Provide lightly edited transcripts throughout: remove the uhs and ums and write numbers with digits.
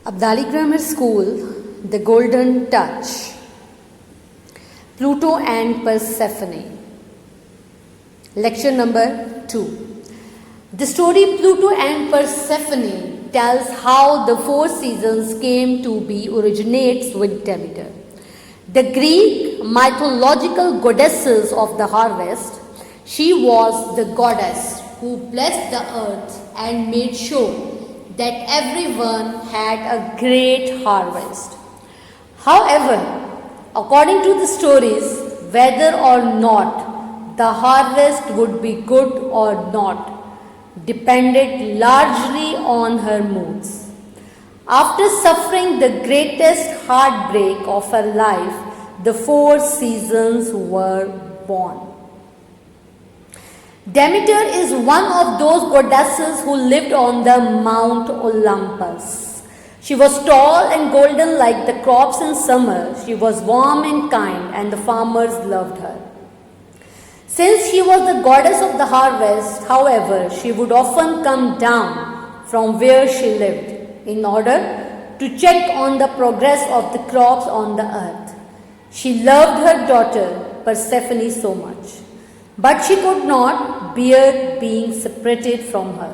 Abdali Grammar School, The Golden Touch, Pluto and Persephone. Lecture number 2. The story Pluto and Persephone tells how the four seasons came to be originates with Demeter, the Greek mythological goddesses of the harvest. She was the goddess who blessed the earth and made sure that everyone had a great harvest. However, according to the stories, whether or not the harvest would be good or not depended largely on her moods. After suffering the greatest heartbreak of her life, the four seasons were born. Demeter is one of those goddesses who lived on the Mount Olympus. She was tall and golden like the crops in summer. She was warm and kind, and the farmers loved her. Since she was the goddess of the harvest, however, she would often come down from where she lived in order to check on the progress of the crops on the earth. She loved her daughter Persephone so much, but she could not bear being separated from her.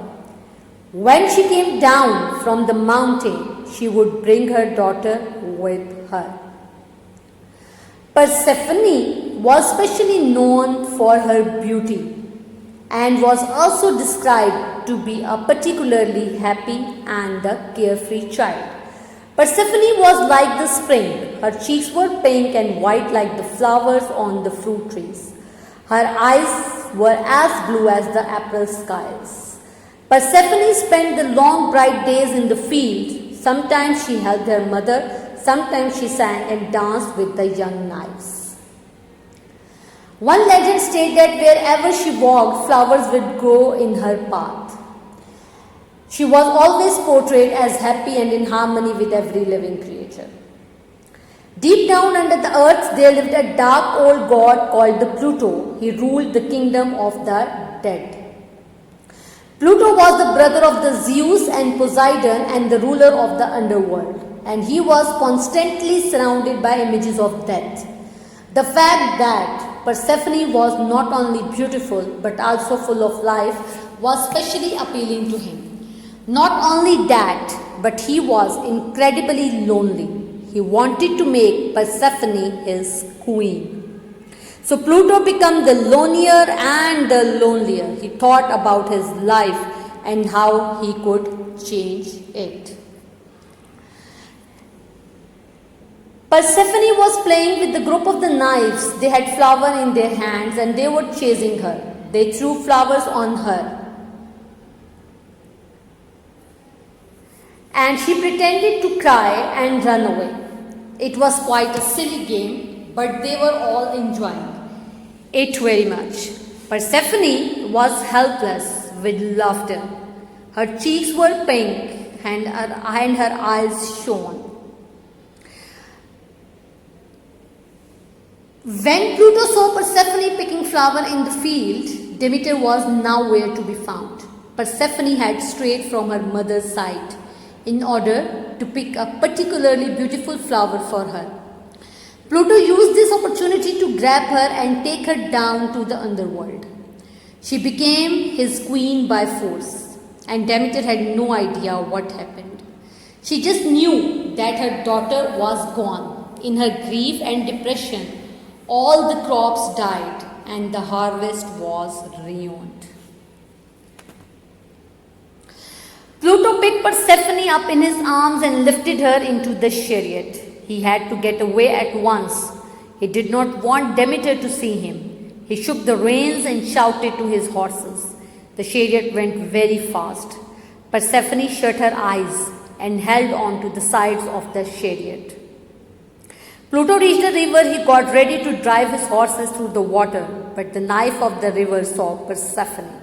When she came down from the mountain, she would bring her daughter with her. Persephone was specially known for her beauty and was also described to be a particularly happy and a carefree child. Persephone was like the spring. Her cheeks were pink and white like the flowers on the fruit trees. Her eyes were as blue as the April skies. Persephone spent the long bright days in the field. Sometimes she helped her mother, sometimes she sang and danced with the young nymphs. One legend states that wherever she walked, flowers would grow in her path. She was always portrayed as happy and in harmony with every living creature. Deep down under the earth, there lived a dark old god called the Pluto. He ruled the kingdom of the dead. Pluto was the brother of the Zeus and Poseidon and the ruler of the underworld, and he was constantly surrounded by images of death. The fact that Persephone was not only beautiful but also full of life was specially appealing to him. Not only that, but he was incredibly lonely. He wanted to make Persephone his queen. So Pluto became the lonelier and the lonelier. He thought about his life and how he could change it. Persephone was playing with the group of the nymphs. They had flower in their hands and they were chasing her. They threw flowers on her. And she pretended to cry and run away. It was quite a silly game, but they were all enjoying it very much. Persephone was helpless with laughter. Her cheeks were pink and her eyes shone. When Pluto saw Persephone picking flower in the field, Demeter was nowhere to be found. Persephone had strayed from her mother's side in order to pick a particularly beautiful flower for her. Pluto used this opportunity to grab her and take her down to the underworld. She became his queen by force, and Demeter had no idea what happened. She just knew that her daughter was gone. In her grief and depression, all the crops died and the harvest was ruined. Pluto picked Persephone up in his arms and lifted her into the chariot. He had to get away at once. He did not want Demeter to see him. He shook the reins and shouted to his horses. The chariot went very fast. Persephone shut her eyes and held on to the sides of the chariot. Pluto reached the river. He got ready to drive his horses through the water, but the nymph of the river saw Persephone.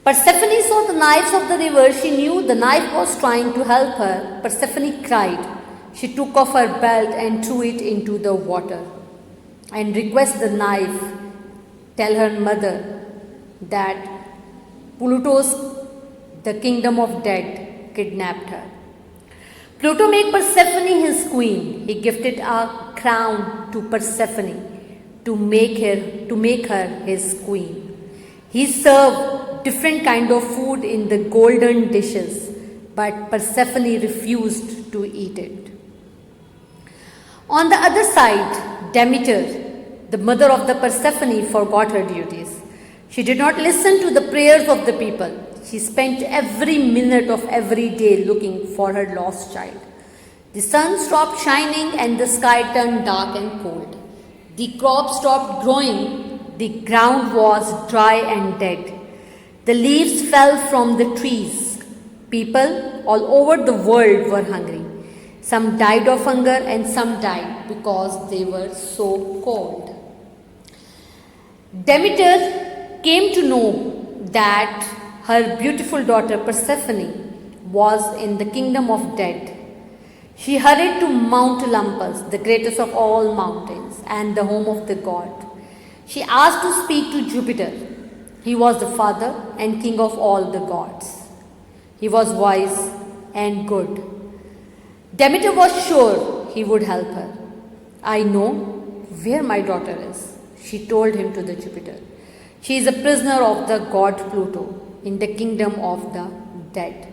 Persephone saw the nymphs of the river. She knew the nymph was trying to help her. Persephone cried. She took off her belt and threw it into the water and requested the nymph tell her mother that Pluto's, the kingdom of dead, kidnapped her. Pluto made Persephone his queen. He gifted a crown to Persephone to make her his queen. He served different kind of food in the golden dishes, but Persephone refused to eat it. On the other side, Demeter, the mother of the Persephone, forgot her duties. She did not listen to the prayers of the people. She spent every minute of every day looking for her lost child. The sun stopped shining and the sky turned dark and cold. The crops stopped growing. The ground was dry and dead. The leaves fell from the trees. People all over the world were hungry. Some died of hunger and some died because they were so cold. Demeter came to know that her beautiful daughter Persephone was in the kingdom of dead. She hurried to Mount Olympus, the greatest of all mountains and the home of the god. She asked to speak to Jupiter. He was the father and king of all the gods. He was wise and good. Demeter was sure he would help her. I know where my daughter is, she told him to the Jupiter. She is a prisoner of the god Pluto in the kingdom of the dead.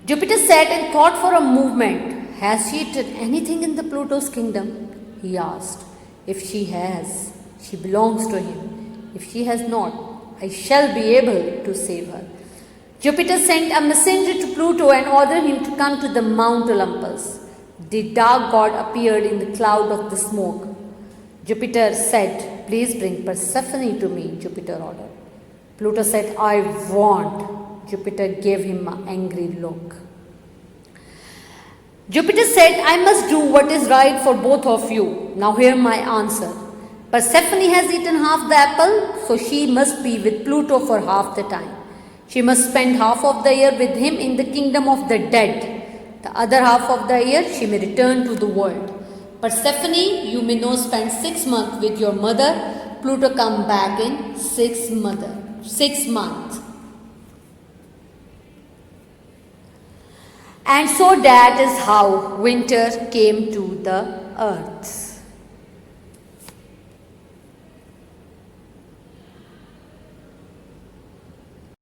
Jupiter sat and thought for a moment. Has she eaten anything in the Pluto's kingdom? He asked. If she has, she belongs to him. If she has not, I shall be able to save her. Jupiter sent a messenger to Pluto and ordered him to come to the Mount Olympus. The dark god appeared in the cloud of the smoke. Jupiter said, please bring Persephone to me, Jupiter ordered. Pluto said, I won't. Jupiter gave him an angry look. Jupiter said, I must do what is right for both of you. Now hear my answer. Persephone has eaten half the apple, so she must be with Pluto for half the time. She must spend half of the year with him in the kingdom of the dead. The other half of the year she may return to the world. Persephone, you may now spend 6 months with your mother. Pluto come back in 6 months. And so that is how winter came to the earth.